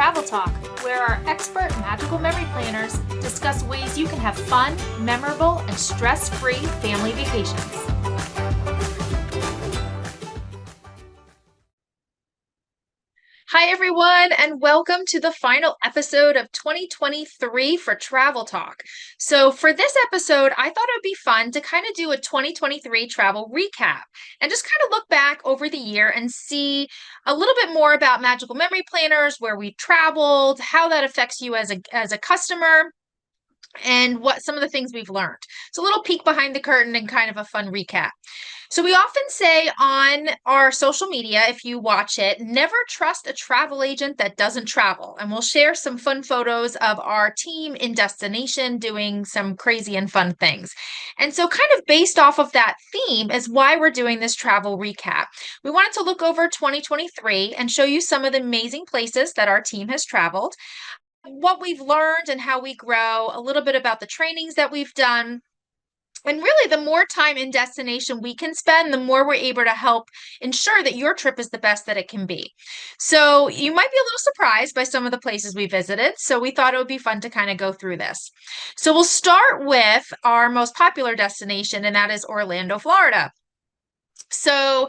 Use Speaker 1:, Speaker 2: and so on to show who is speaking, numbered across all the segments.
Speaker 1: Travel Talk, where our expert magical memory planners discuss ways you can have fun, memorable, and stress-free family vacations. Hi, everyone, and welcome to the final episode of 2023 for Travel Talk. So, for this episode, I thought it would be fun to kind of do a 2023 travel recap and just kind of look back over the year and see a little bit more about magical memory planners, where we traveled, how that affects you as a customer, and what some of the things we've learned. So, a little peek behind the curtain and kind of a fun recap. So, we often say on our social media, if you watch it, never trust a travel agent that doesn't travel. And we'll share some fun photos of our team in destination doing some crazy and fun things. And so, kind of based off of that theme, is why we're doing this travel recap. We wanted to look over 2023 and show you some of the amazing places that our team has traveled, what we've learned and how we grow, a little bit about the trainings that we've done. And really, the more time in destination we can spend, the more we're able to help ensure that your trip is the best that it can be. So you might be a little surprised by some of the places we visited. So we thought it would be fun to kind of go through this. So we'll start with our most popular destination, and that is Orlando, Florida. So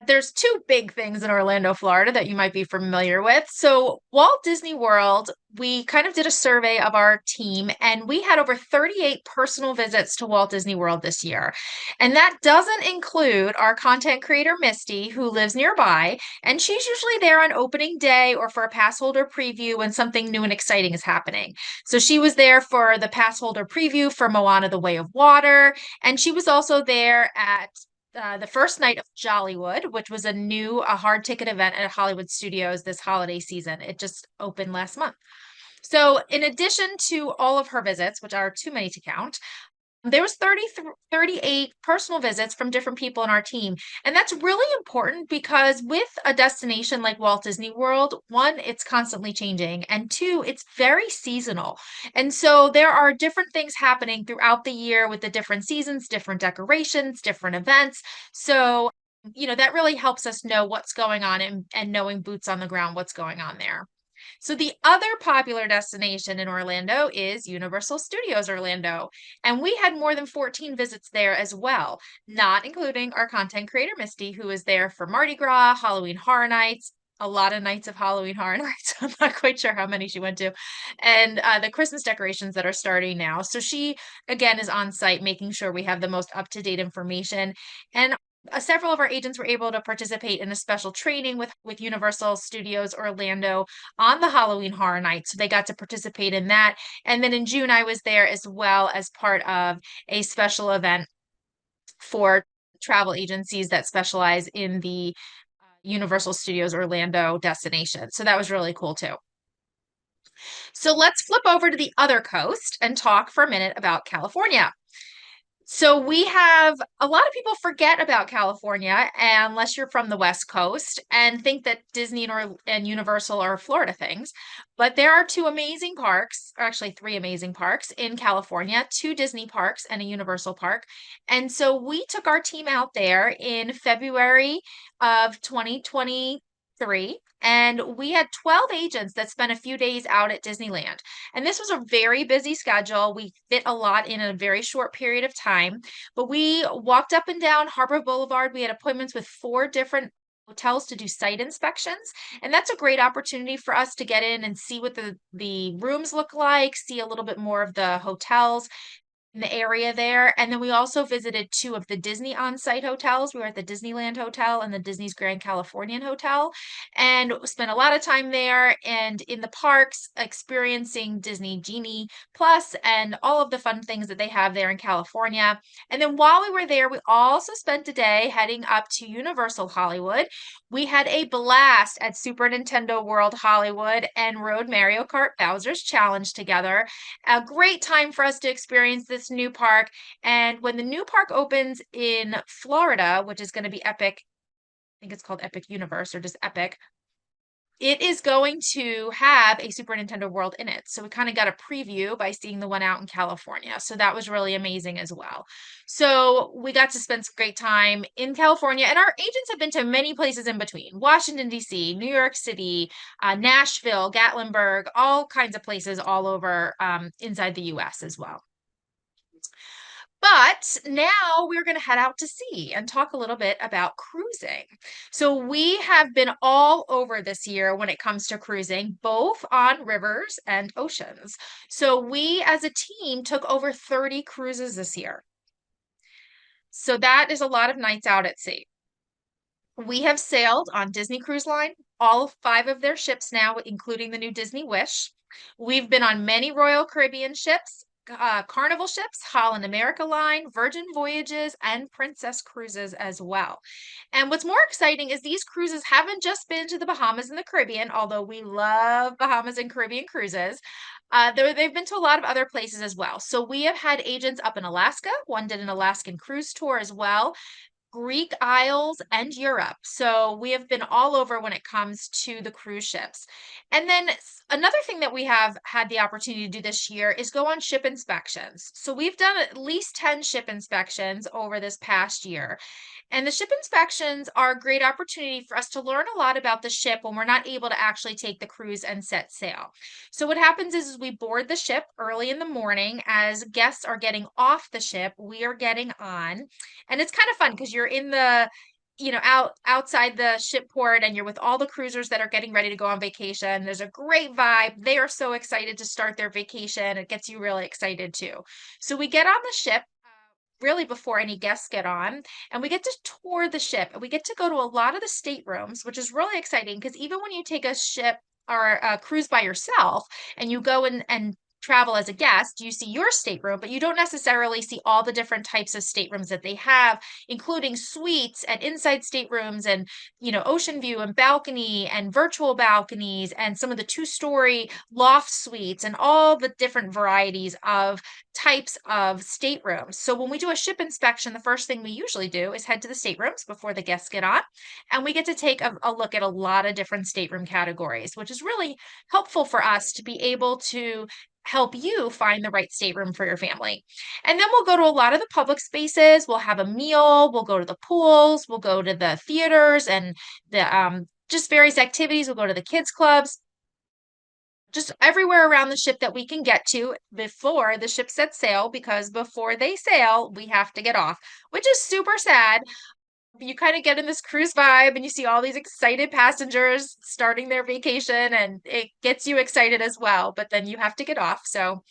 Speaker 1: there's two big things in Orlando, Florida that you might be familiar with. So, Walt Disney World, we kind of did a survey of our team, and we had over 38 personal visits to Walt Disney World this year. And that doesn't include our content creator, Misty, who lives nearby. And she's usually there on opening day or for a pass holder preview when something new and exciting is happening. So, she was there for the pass holder preview for Moana, The Way of Water. And she was also there at the first night of Jollywood, which was a hard ticket event at Hollywood Studios this holiday season. It just opened last month. So, in addition to all of her visits, which are too many to count, there was 38 personal visits from different people in our team. And that's really important because with a destination like Walt Disney World, one, it's constantly changing, and two, it's very seasonal. And so there are different things happening throughout the year with the different seasons, different decorations, different events. So, that really helps us know what's going on and knowing boots on the ground, what's going on there. So the other popular destination in Orlando is Universal Studios Orlando, and we had more than 14 visits there as well, not including our content creator Misty, who is there for Mardi Gras, Halloween Horror Nights, a lot of nights of Halloween Horror Nights. I'm not quite sure how many she went to, and the Christmas decorations that are starting now. So she, again, is on site making sure we have the most up-to-date information. And several of our agents were able to participate in a special training with Universal Studios Orlando on the Halloween Horror Night. So they got to participate in that. And then in June, I was there as well as part of a special event for travel agencies that specialize in the Universal Studios Orlando destination. So that was really cool too. So let's flip over to the other coast and talk for a minute about California. So we have a lot of people forget about California unless you're from the West Coast and think that Disney and Universal are Florida things. But there are two amazing parks, or actually three amazing parks in California, two Disney parks and a Universal park. And so we took our team out there in February of 2023. And we had 12 agents that spent a few days out at Disneyland. And this was a very busy schedule. We fit a lot in a very short period of time. But we walked up and down Harbor Boulevard. We had appointments with 4 different hotels to do site inspections. And that's a great opportunity for us to get in and see what the rooms look like, see a little bit more of the hotels in the area there. And then we also visited 2 of the Disney on-site hotels. We were at the Disneyland Hotel and the Disney's Grand Californian Hotel, and spent a lot of time there and in the parks experiencing Disney Genie Plus and all of the fun things that they have there in California. And then while we were there, we also spent a day heading up to Universal Hollywood. We had a blast at Super Nintendo World Hollywood and rode Mario Kart Bowser's Challenge together. A great time for us to experience this new park. And when the new park opens in Florida, which is going to be Epic, I think it's called Epic Universe or just Epic, it is going to have a Super Nintendo World in it. So we kind of got a preview by seeing the one out in California. So that was really amazing as well. So we got to spend some great time in California, and our agents have been to many places in between: Washington, D.C., New York City, Nashville, Gatlinburg, all kinds of places all over inside the US as well. But now we're going to head out to sea and talk a little bit about cruising. So we have been all over this year when it comes to cruising, both on rivers and oceans. So we as a team took over 30 cruises this year. So that is a lot of nights out at sea. We have sailed on Disney Cruise Line, all 5 of their ships now, including the new Disney Wish. We've been on many Royal Caribbean ships, Carnival ships, Holland America Line, Virgin Voyages, and Princess Cruises as well. And what's more exciting is these cruises haven't just been to the Bahamas and the Caribbean, although we love Bahamas and Caribbean cruises. They've been to a lot of other places as well. So we have had agents up in Alaska. One did an Alaskan cruise tour as well. Greek Isles, and Europe. So we have been all over when it comes to the cruise ships. And then another thing that we have had the opportunity to do this year is go on ship inspections. So we've done at least 10 ship inspections over this past year. And the ship inspections are a great opportunity for us to learn a lot about the ship when we're not able to actually take the cruise and set sail. So what happens is we board the ship early in the morning. As guests are getting off the ship, we are getting on. And it's kind of fun because you're in the outside the ship port, and you're with all the cruisers that are getting ready to go on vacation. There's a great vibe. They are so excited to start their vacation. It gets you really excited too. So we get on the ship really before any guests get on, and we get to tour the ship, and we get to go to a lot of the staterooms, which is really exciting because even when you take a ship or a cruise by yourself and you go and travel as a guest, you see your stateroom, but you don't necessarily see all the different types of staterooms that they have, including suites and inside staterooms and, ocean view and balcony and virtual balconies and some of the 2-story loft suites and all the different varieties of types of staterooms. So when we do a ship inspection, the first thing we usually do is head to the staterooms before the guests get on, and we get to take a look at a lot of different stateroom categories, which is really helpful for us to be able to help you find the right stateroom for your family. And then we'll go to a lot of the public spaces. We'll have a meal. We'll go to the pools. We'll go to the theaters and the just various activities. We'll go to the kids clubs. Just everywhere around the ship that we can get to before the ship sets sail, because before they sail, we have to get off, which is super sad. You kind of get in this cruise vibe and you see all these excited passengers starting their vacation, and it gets you excited as well, but then you have to get off. So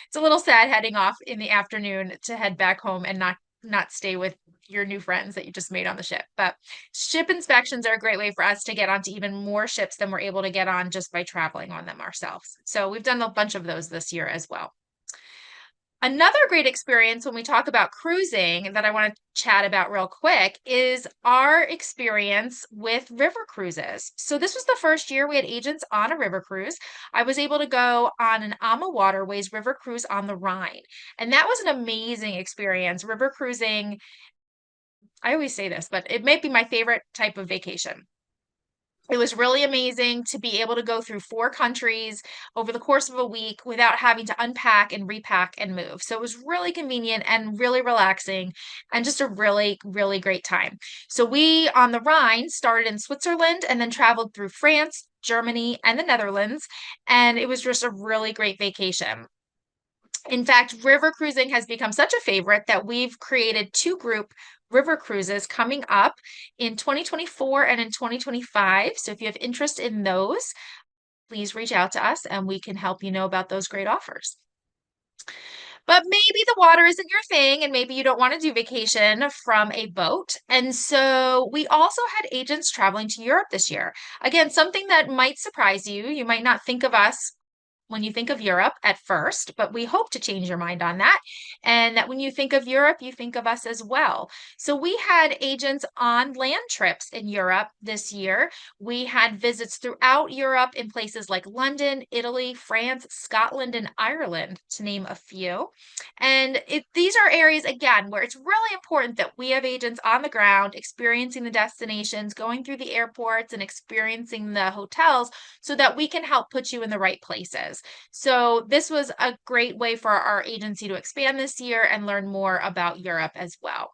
Speaker 1: it's a little sad heading off in the afternoon to head back home and not stay with your new friends that you just made on the ship. But ship inspections are a great way for us to get onto even more ships than we're able to get on just by traveling on them ourselves. So we've done a bunch of those this year as well. Another great experience when we talk about cruising that I want to chat about real quick is our experience with river cruises. So this was the first year we had agents on a river cruise. I was able to go on an AMA Waterways river cruise on the Rhine, and that was an amazing experience. River cruising, I always say this, but it may be my favorite type of vacation. It was really amazing to be able to go through 4 countries over the course of a week without having to unpack and repack and move. So it was really convenient and really relaxing and just a really, really great time. So we on the Rhine started in Switzerland and then traveled through France, Germany, and the Netherlands. And it was just a really great vacation. In fact, river cruising has become such a favorite that we've created 2 group river cruises coming up in 2024 and in 2025. So if you have interest in those, please reach out to us and we can help you know about those great offers. But maybe the water isn't your thing, and maybe you don't want to do vacation from a boat. And so we also had agents traveling to Europe this year. Again, something that might surprise you. You might not think of us when you think of Europe at first, but we hope to change your mind on that. And that when you think of Europe, you think of us as well. So we had agents on land trips in Europe this year. We had visits throughout Europe in places like London, Italy, France, Scotland, and Ireland, to name a few. And these are areas, again, where it's really important that we have agents on the ground, experiencing the destinations, going through the airports, and experiencing the hotels so that we can help put you in the right places. So this was a great way for our agency to expand this year and learn more about Europe as well.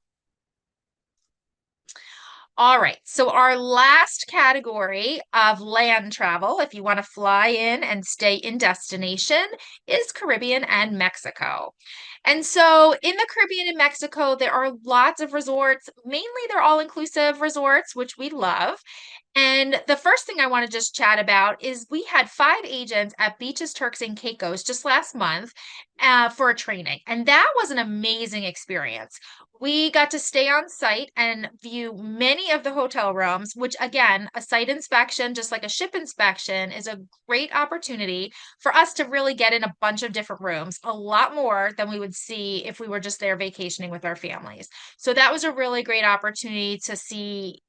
Speaker 1: All right, so our last category of land travel, if you want to fly in and stay in destination, is Caribbean and Mexico. And so in the Caribbean and Mexico, there are lots of resorts. Mainly, they're all-inclusive resorts, which we love. And the first thing I want to just chat about is we had 5 agents at Beaches, Turks, and Caicos just last month for a training. And that was an amazing experience. We got to stay on site and view many of the hotel rooms, which again, a site inspection, just like a ship inspection, is a great opportunity for us to really get in a bunch of different rooms, a lot more than we would see if we were just there vacationing with our families. So that was a really great opportunity to see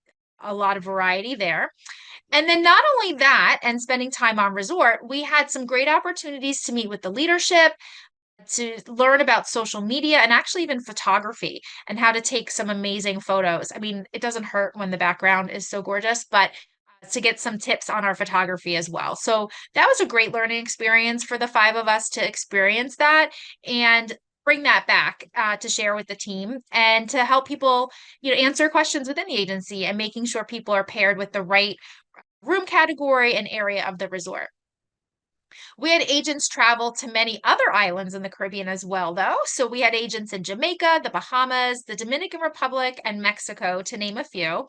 Speaker 1: a lot of variety there. And then not only that, and spending time on resort, we had some great opportunities to meet with the leadership, to learn about social media and actually even photography and how to take some amazing photos. I mean, it doesn't hurt when the background is so gorgeous, but to get some tips on our photography as well. So that was a great learning experience for the 5 of us to experience that and bring that back to share with the team and to help people, answer questions within the agency and making sure people are paired with the right room category and area of the resort. We had agents travel to many other islands in the Caribbean as well, though. So we had agents in Jamaica, the Bahamas, the Dominican Republic, and Mexico, to name a few.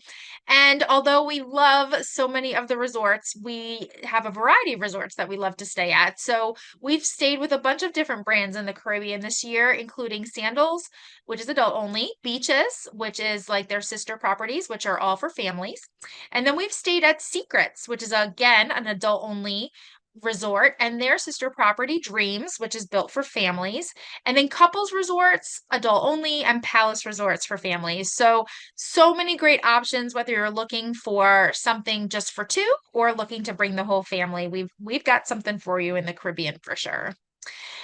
Speaker 1: And although we love so many of the resorts, we have a variety of resorts that we love to stay at. So we've stayed with a bunch of different brands in the Caribbean this year, including Sandals, which is adult only, Beaches, which is like their sister properties, which are all for families. And then we've stayed at Secrets, which is again an adult only resort, and their sister property Dreams, which is built for families, and then Couples Resorts, adult only, and Palace Resorts for families. So many great options, whether you're looking for something just for two or looking to bring the whole family. We've got something for you in the Caribbean for sure.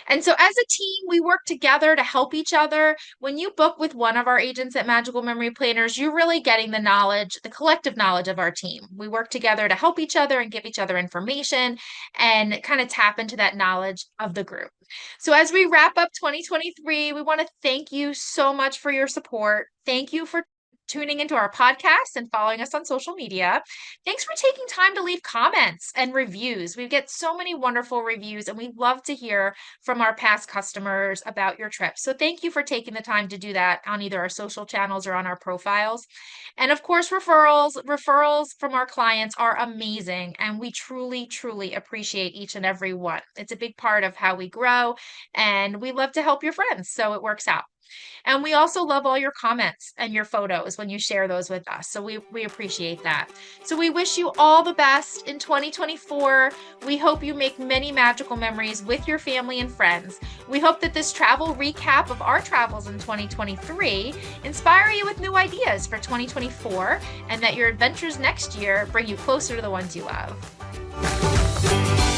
Speaker 1: And so as a team, we work together to help each other. When you book with one of our agents at Magical Memory Planners, you're really getting the knowledge, the collective knowledge of our team. We work together to help each other and give each other information and kind of tap into that knowledge of the group. So as we wrap up 2023, we want to thank you so much for your support. Thank you for tuning into our podcast and following us on social media. Thanks for taking time to leave comments and reviews. We get so many wonderful reviews, and we love to hear from our past customers about your trip. So thank you for taking the time to do that on either our social channels or on our profiles. And of course, referrals from our clients are amazing, and we truly, truly appreciate each and every one. It's a big part of how we grow, and we love to help your friends, so it works out. And we also love all your comments and your photos when you share those with us. So we appreciate that. So we wish you all the best in 2024. We hope you make many magical memories with your family and friends. We hope that this travel recap of our travels in 2023 inspire you with new ideas for 2024 and that your adventures next year bring you closer to the ones you love.